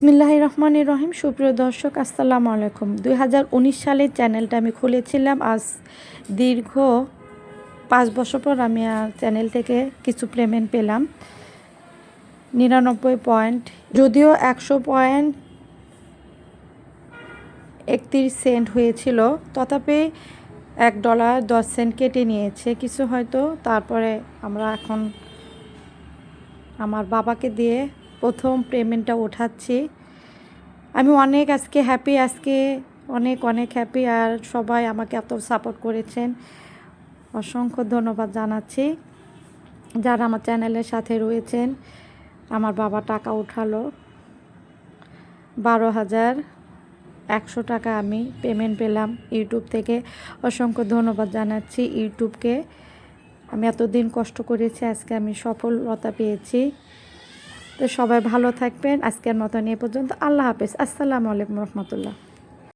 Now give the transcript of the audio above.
বিসমিল্লাহির রহমানির রহিম। সুপ্রিয় দর্শক, আসসালামু আলাইকুম। 2019 সালে চ্যানেলটা আমি খুলেছিলাম। আজ দীর্ঘ 5 বছর পর আমি চ্যানেল থেকে কিছু পেমেন্ট পেলাম, 99 পয়েন্ট, যদিও 100 পয়েন্ট 31 সেন্ট হয়েছিল, তথাপি $1.10 কেটে নিয়েছে কিছু হয়তো। তারপরে আমরা এখন আমার বাবাকে দিয়ে প্রথম পেমেন্টটা ওঠাচ্ছি। আমি অনেক আজকে হ্যাপি, আজকে অনেক অনেক হ্যাপি। আর সবাই আমাকে এত সাপোর্ট করেছেন, অসংখ্য ধন্যবাদ জানাচ্ছি যারা আমার চ্যানেলের সাথে রয়েছেন। আমার বাবা টাকা উঠালো, 12,100 টাকা আমি পেমেন্ট পেলাম ইউটিউব থেকে। অসংখ্য ধন্যবাদ জানাচ্ছি ইউটিউবকে। আমি এতদিন কষ্ট করেছি, আজকে আমি সফলতা পেয়েছি। তো সবাই ভালো থাকবেন। আজকের মতন এ পর্যন্ত। আল্লাহ হাফেজ। আসসালামু আলাইকুম রহমতুল্লাহ।